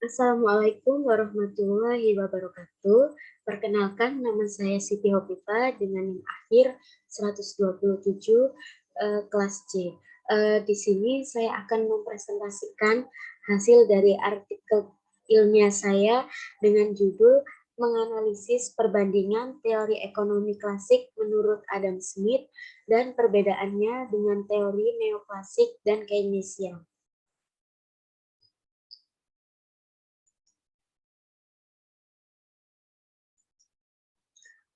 Assalamualaikum warahmatullahi wabarakatuh. Perkenalkan, nama saya Siti Hopipa dengan NIM akhir 127 kelas C. Di sini saya akan mempresentasikan hasil dari artikel ilmiah saya dengan judul menganalisis perbandingan teori ekonomi klasik menurut Adam Smith dan perbedaannya dengan teori neoklasik dan Keynesian.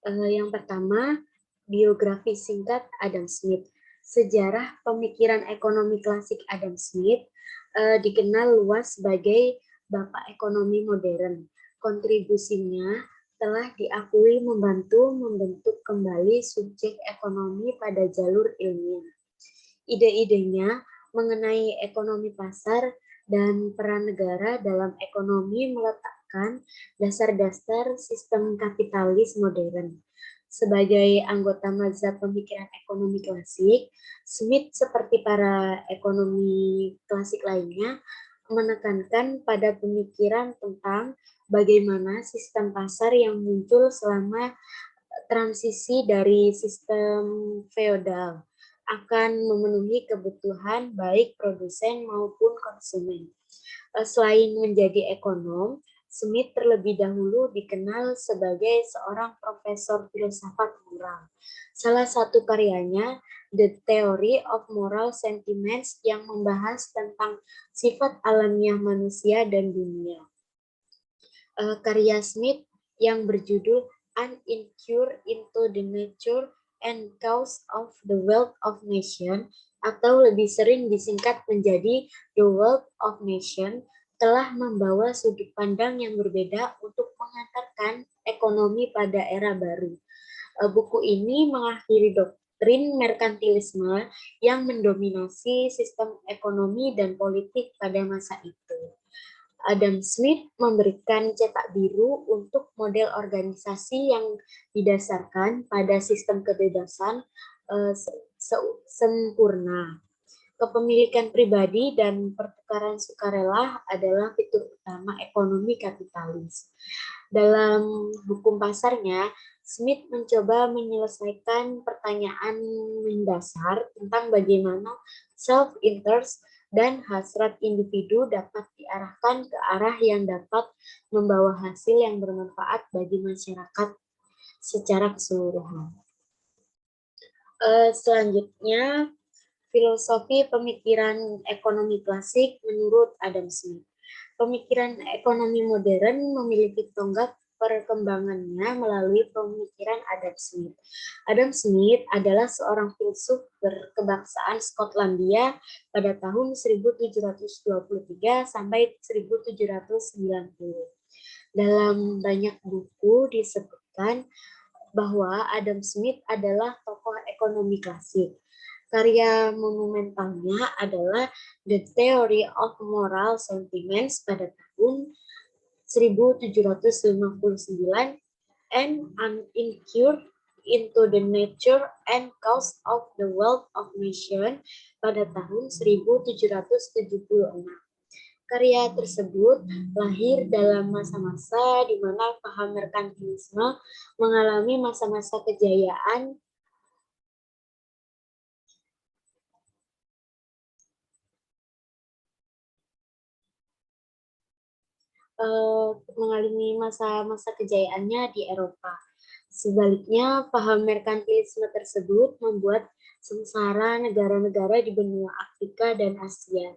Yang pertama, biografi singkat Adam Smith. Sejarah pemikiran ekonomi klasik Adam Smith dikenal luas sebagai bapak ekonomi modern. Kontribusinya telah diakui membantu membentuk kembali subjek ekonomi pada jalur ilmiah. Ide-idenya mengenai ekonomi pasar dan peran negara dalam ekonomi meletakkan dasar-dasar sistem kapitalis modern. Sebagai anggota mazhab pemikiran ekonomi klasik, Smith seperti para ekonomi klasik lainnya menekankan pada pemikiran tentang bagaimana sistem pasar yang muncul selama transisi dari sistem feodal akan memenuhi kebutuhan baik produsen maupun konsumen. Selain menjadi ekonom, Smith terlebih dahulu dikenal sebagai seorang profesor filsafat moral. Salah satu karyanya, The Theory of Moral Sentiments, yang membahas tentang sifat alamiah manusia dan dunia. Karya Smith yang berjudul An Inquiry into the Nature and Cause of the Wealth of Nation, atau lebih sering disingkat menjadi The Wealth of Nation, telah membawa sudut pandang yang berbeda untuk mengantarkan ekonomi pada era baru. Buku ini mengakhiri doktrin merkantilisme yang mendominasi sistem ekonomi dan politik pada masa itu. Adam Smith memberikan cetak biru untuk model organisasi yang didasarkan pada sistem kebebasan sempurna. Kepemilikan pribadi dan pertukaran sukarela adalah fitur utama ekonomi kapitalis. Dalam hukum pasarnya, Smith mencoba menyelesaikan pertanyaan mendasar tentang bagaimana self-interest dan hasrat individu dapat diarahkan ke arah yang dapat membawa hasil yang bermanfaat bagi masyarakat secara keseluruhan. Selanjutnya, filosofi pemikiran ekonomi klasik menurut Adam Smith. Pemikiran ekonomi modern memiliki tonggak perkembangannya melalui pemikiran Adam Smith. Adam Smith adalah seorang filsuf berkebangsaan Skotlandia pada tahun 1723 sampai 1790. Dalam banyak buku disebutkan bahwa Adam Smith adalah tokoh ekonomi klasik. Karya monumentalnya adalah The Theory of Moral Sentiments pada tahun 1759 and An Inquiry into the Nature and Cause of the Wealth of Nation pada tahun 1776. Karya tersebut lahir dalam masa-masa di mana paham merkantilisme mengalami masa-masa kejayaan mengalami masa-masa kejayaannya di Eropa. Sebaliknya, paham merkantilisme tersebut membuat sengsara negara-negara di benua Afrika dan Asia.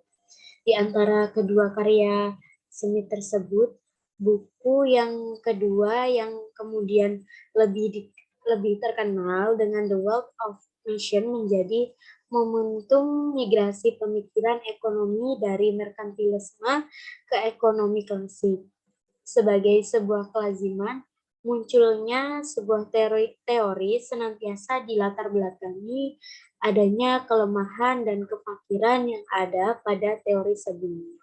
Di antara kedua karya seni tersebut, buku yang kedua yang kemudian lebih terkenal dengan The Wealth of Nation menjadi momentum migrasi pemikiran ekonomi dari merkantilisme ke ekonomi klasik. Sebagai sebuah kelaziman, munculnya sebuah teori senantiasa dilatar belakangi adanya kelemahan dan kefakiran yang ada pada teori sebelumnya.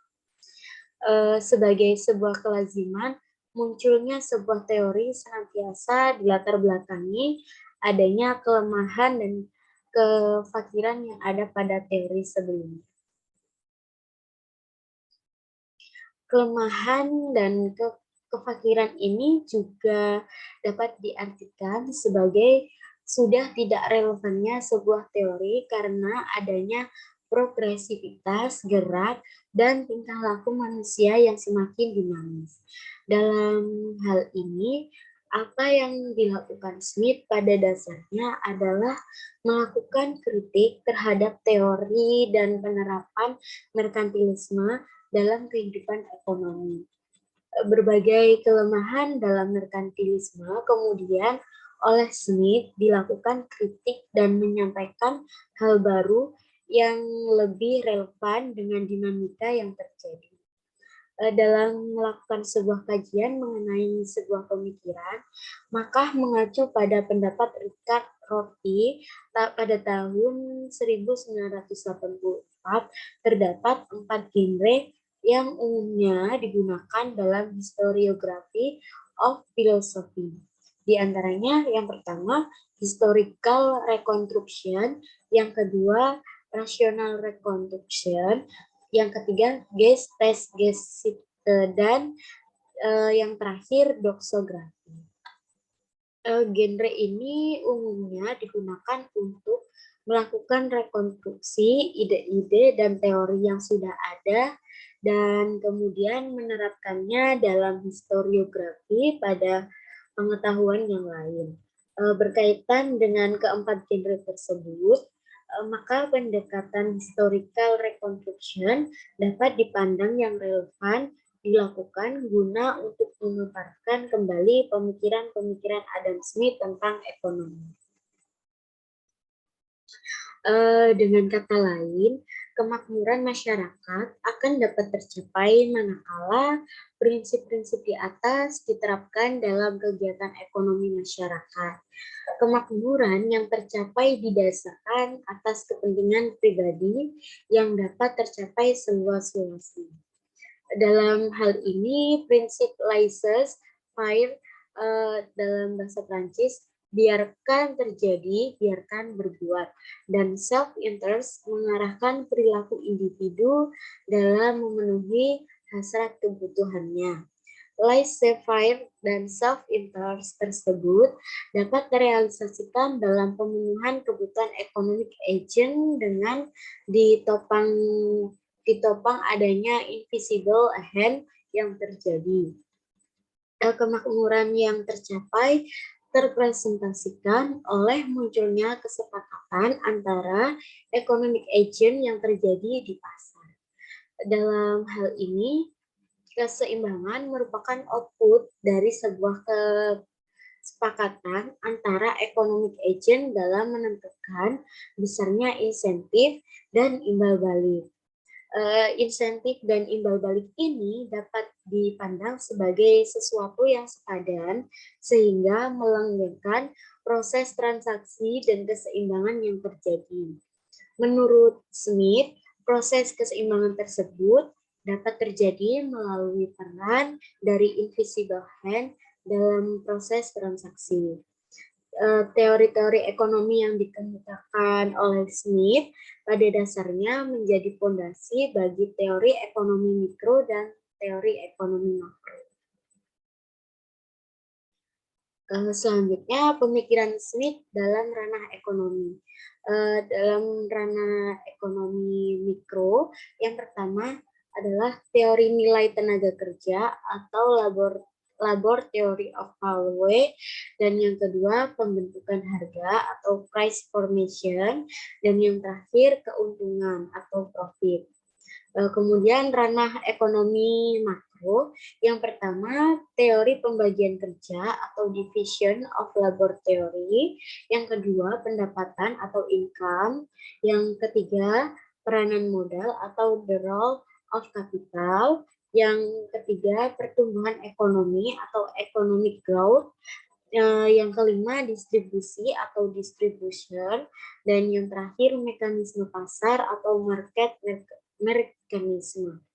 Sebagai sebuah kelaziman, munculnya sebuah teori senantiasa dilatar belakangi adanya kelemahan dan kefakiran yang ada pada teori sebelumnya. Kelemahan dan kefakiran ini juga dapat diartikan sebagai sudah tidak relevannya sebuah teori karena adanya progresivitas, gerak, dan tingkah laku manusia yang semakin dinamis. Dalam hal ini, apa yang dilakukan Smith pada dasarnya adalah melakukan kritik terhadap teori dan penerapan merkantilisme dalam kehidupan ekonomi. Berbagai kelemahan dalam merkantilisme kemudian oleh Smith dilakukan kritik dan menyampaikan hal baru yang lebih relevan dengan dinamika yang terjadi. Dalam melakukan sebuah kajian mengenai sebuah pemikiran, maka mengacu pada pendapat Richard Rorty pada tahun 1984 terdapat 4 genre yang umumnya digunakan dalam historiografi of philosophy. Di antaranya yang pertama historical reconstruction, yang kedua rational reconstruction, yang ketiga Geistesgeschichte, dan yang terakhir doxografi. Genre ini umumnya digunakan untuk melakukan rekonstruksi ide-ide dan teori yang sudah ada dan kemudian menerapkannya dalam historiografi pada pengetahuan yang lain. Berkaitan dengan keempat genre tersebut, maka pendekatan historical reconstruction dapat dipandang yang relevan dilakukan guna untuk memaparkan kembali pemikiran-pemikiran Adam Smith tentang ekonomi. Dengan kata lain, kemakmuran masyarakat akan dapat tercapai manakala prinsip-prinsip di atas diterapkan dalam kegiatan ekonomi masyarakat. Kemakmuran yang tercapai didasarkan atas kepentingan pribadi yang dapat tercapai seluas-luasnya. Dalam hal ini, prinsip laissez-faire dalam bahasa Prancis, biarkan terjadi, biarkan berbuat, dan self-interest mengarahkan perilaku individu dalam memenuhi hasrat kebutuhannya. Laissez-faire dan self-interest tersebut dapat terrealisasikan dalam pemenuhan kebutuhan economic agent dengan ditopang adanya invisible hand yang terjadi. Kemakmuran yang tercapai terpresentasikan oleh munculnya kesepakatan antara economic agent yang terjadi di pasar. Dalam hal ini, keseimbangan merupakan output dari sebuah kesepakatan antara economic agent dalam menentukan besarnya insentif dan imbal balik. Insentif dan imbal balik ini dapat dipandang sebagai sesuatu yang sepadan sehingga melanggengkan proses transaksi dan keseimbangan yang terjadi. Menurut Smith, proses keseimbangan tersebut dapat terjadi melalui peran dari invisible hand dalam proses transaksi. Teori-teori ekonomi yang dikemukakan oleh Smith pada dasarnya menjadi fondasi bagi teori ekonomi mikro dan teori ekonomi makro. Selanjutnya, pemikiran Smith dalam ranah ekonomi. Dalam ranah ekonomi mikro, yang pertama adalah teori nilai tenaga kerja atau labor theory of value, dan yang kedua pembentukan harga atau price formation, dan yang terakhir keuntungan atau profit. Kemudian ranah ekonomi makro, yang pertama teori pembagian kerja atau division of labor theory, yang kedua pendapatan atau income, yang ketiga peranan modal atau the role of capital, yang ketiga pertumbuhan ekonomi atau economic growth, yang kelima distribusi atau distribution, dan yang terakhir mekanisme pasar atau market mekanisme.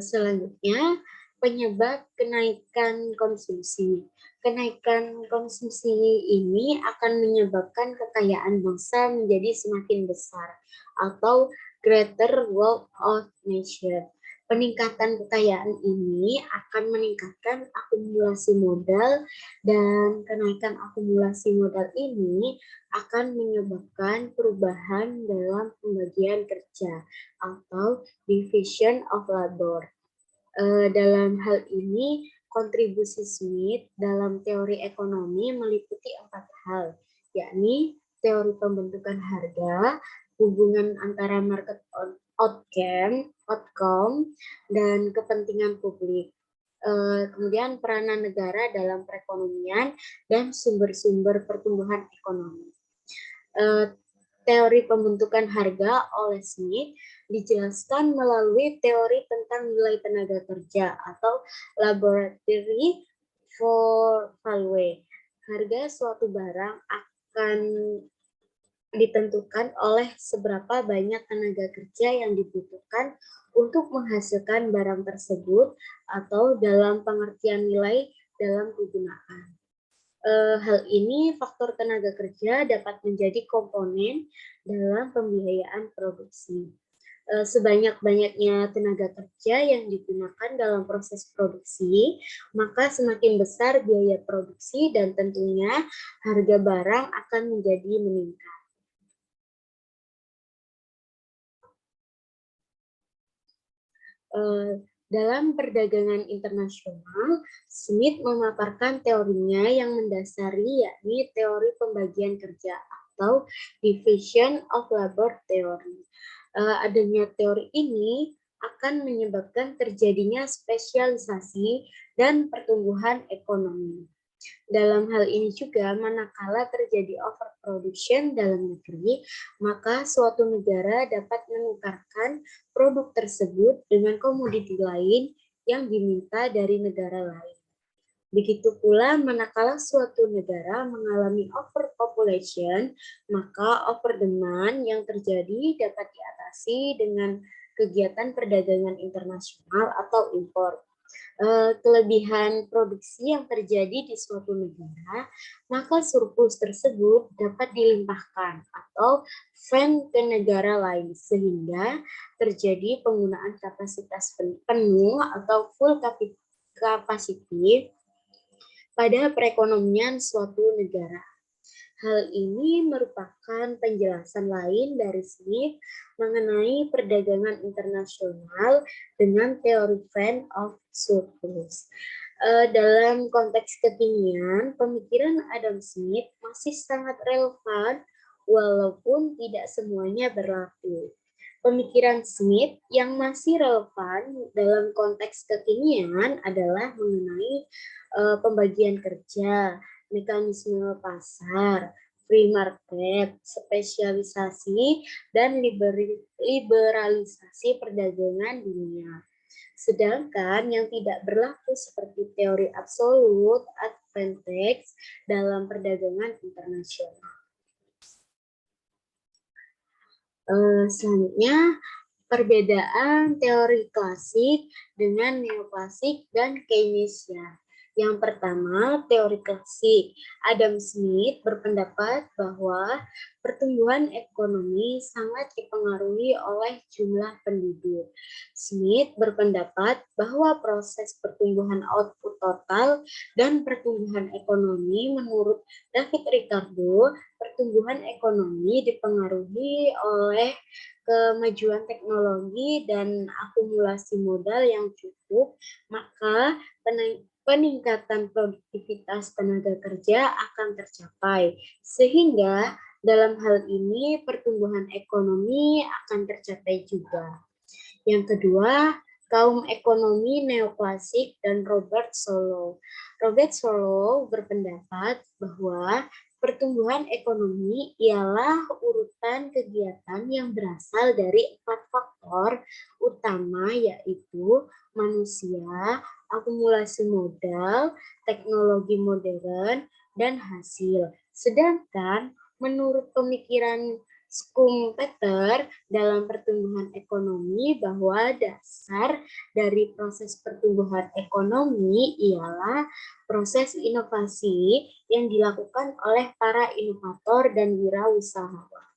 Selanjutnya, penyebab kenaikan konsumsi. Kenaikan konsumsi ini akan menyebabkan kekayaan bangsa menjadi semakin besar atau greater wealth of nation. Peningkatan kekayaan ini akan meningkatkan akumulasi modal, dan kenaikan akumulasi modal ini akan menyebabkan perubahan dalam pembagian kerja atau division of labor. Dalam hal ini, kontribusi Smith dalam teori ekonomi meliputi 4 hal, yakni teori pembentukan harga, hubungan antara market outcome, dan kepentingan publik. Kemudian peranan negara dalam perekonomian dan sumber-sumber pertumbuhan ekonomi. Teori pembentukan harga oleh Smith dijelaskan melalui teori tentang nilai tenaga kerja atau laboratory for value. Harga suatu barang akan ditentukan oleh seberapa banyak tenaga kerja yang dibutuhkan untuk menghasilkan barang tersebut, atau dalam pengertian nilai dalam kegunaan. Hal ini, faktor tenaga kerja dapat menjadi komponen dalam pembiayaan produksi. Sebanyak-banyaknya tenaga kerja yang digunakan dalam proses produksi, maka semakin besar biaya produksi dan tentunya harga barang akan menjadi meningkat. Dalam perdagangan internasional, Smith memaparkan teorinya yang mendasari, yakni teori pembagian kerja atau division of labor theory. Adanya teori ini akan menyebabkan terjadinya spesialisasi dan pertumbuhan ekonomi. Dalam hal ini juga, manakala terjadi overproduction dalam negeri, maka suatu negara dapat menukarkan produk tersebut dengan komoditi lain yang diminta dari negara lain. Begitu pula manakala suatu negara mengalami overpopulation, maka overdemand yang terjadi dapat diatasi dengan kegiatan perdagangan internasional atau impor. Kelebihan produksi yang terjadi di suatu negara, maka surplus tersebut dapat dilimpahkan atau vend ke negara lain, sehingga terjadi penggunaan kapasitas penuh atau full capacity pada perekonomian suatu negara. Hal ini merupakan penjelasan lain dari Smith mengenai perdagangan internasional dengan teori Vend of Surplus. Dalam konteks kekinian, pemikiran Adam Smith masih sangat relevan walaupun tidak semuanya berlaku. Pemikiran Smith yang masih relevan dalam konteks kekinian adalah mengenai pembagian kerja, mekanisme pasar, free market, spesialisasi, dan liberalisasi perdagangan dunia. Sedangkan yang tidak berlaku seperti teori absolute advantage dalam perdagangan internasional. Selanjutnya, perbedaan teori klasik dengan neoklasik dan Keynesian. Yang pertama, teori klasik. Adam Smith berpendapat bahwa pertumbuhan ekonomi sangat dipengaruhi oleh jumlah penduduk. Smith berpendapat bahwa proses pertumbuhan output total dan pertumbuhan ekonomi menurut David Ricardo, pertumbuhan ekonomi dipengaruhi oleh kemajuan teknologi dan akumulasi modal yang cukup, maka peningkatan produktivitas tenaga kerja akan tercapai, sehingga dalam hal ini pertumbuhan ekonomi akan tercapai juga. Yang kedua, kaum ekonomi neoklasik dan Robert Solow. Robert Solow berpendapat bahwa pertumbuhan ekonomi ialah urutan kegiatan yang berasal dari 4 faktor utama, yaitu manusia, akumulasi modal, teknologi modern, dan hasil. Sedangkan menurut pemikiran Schumpeter dalam pertumbuhan ekonomi, bahwa dasar dari proses pertumbuhan ekonomi ialah proses inovasi yang dilakukan oleh para inovator dan wirausahawan.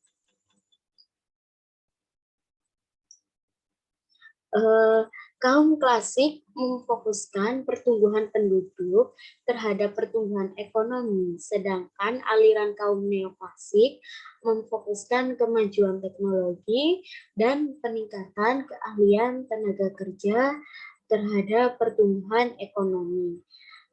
Kaum klasik memfokuskan pertumbuhan penduduk terhadap pertumbuhan ekonomi, sedangkan aliran kaum neoklasik memfokuskan kemajuan teknologi dan peningkatan keahlian tenaga kerja terhadap pertumbuhan ekonomi.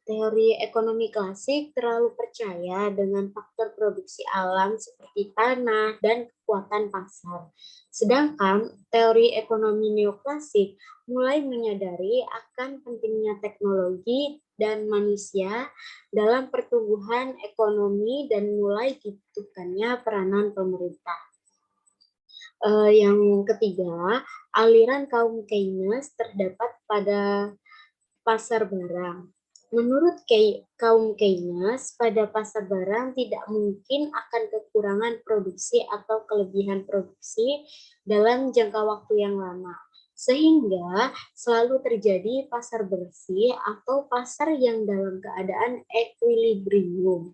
Teori ekonomi klasik terlalu percaya dengan faktor produksi alam seperti tanah dan kekuatan pasar. Sedangkan teori ekonomi neoklasik mulai menyadari akan pentingnya teknologi dan manusia dalam pertumbuhan ekonomi dan mulai dibutuhkannya peranan pemerintah. Yang ketiga, aliran kaum Keynes terdapat pada pasar barang. Menurut kaum Keynes, pada pasar barang tidak mungkin akan kekurangan produksi atau kelebihan produksi dalam jangka waktu yang lama. Sehingga selalu terjadi pasar bersih atau pasar yang dalam keadaan equilibrium.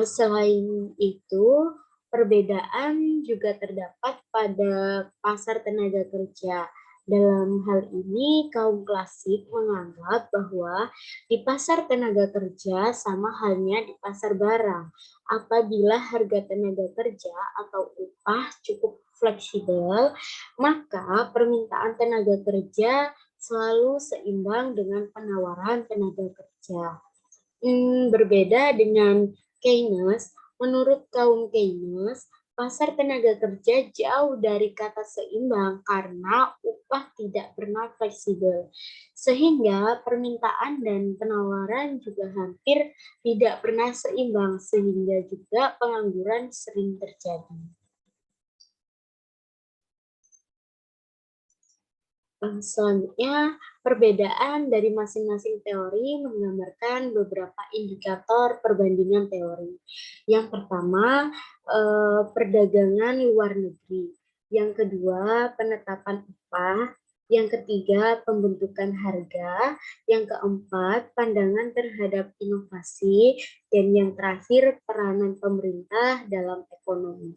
Selain itu, perbedaan juga terdapat pada pasar tenaga kerja. Dalam hal ini, kaum klasik menganggap bahwa di pasar tenaga kerja sama halnya di pasar barang. Apabila harga tenaga kerja atau upah cukup fleksibel, maka permintaan tenaga kerja selalu seimbang dengan penawaran tenaga kerja. Berbeda dengan Keynes, menurut kaum Keynes, pasar tenaga kerja jauh dari kata seimbang karena upah tidak pernah fleksibel. Sehingga permintaan dan penawaran juga hampir tidak pernah seimbang, sehingga juga pengangguran sering terjadi. Selanjutnya, perbedaan dari masing-masing teori menggambarkan beberapa indikator perbandingan teori. Yang pertama, perdagangan luar negeri. Yang kedua, penetapan upah. Yang ketiga, pembentukan harga. Yang keempat, pandangan terhadap inovasi. Dan yang terakhir, peranan pemerintah dalam ekonomi.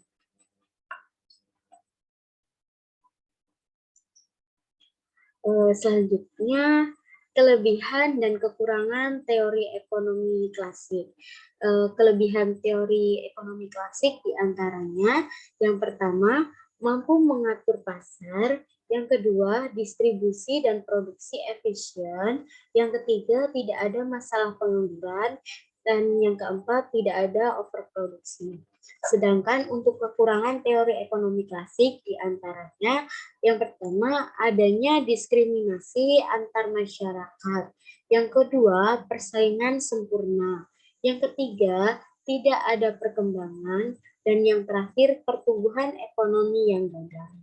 Selanjutnya, kelebihan dan kekurangan teori ekonomi klasik. Kelebihan teori ekonomi klasik diantaranya, yang pertama, mampu mengatur pasar, yang kedua, distribusi dan produksi efisien, yang ketiga, tidak ada masalah pengangguran, dan yang keempat, tidak ada overproduksi. Sedangkan untuk kekurangan teori ekonomi klasik diantaranya, yang pertama, adanya diskriminasi antar masyarakat. Yang kedua, persaingan sempurna. Yang ketiga, tidak ada perkembangan. Dan yang terakhir, pertumbuhan ekonomi yang gagal.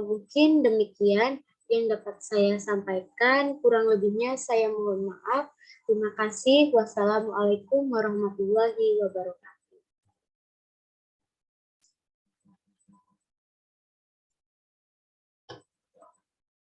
Mungkin demikian yang dapat saya sampaikan. Kurang lebihnya saya mohon maaf. Terima kasih. Wassalamualaikum warahmatullahi wabarakatuh.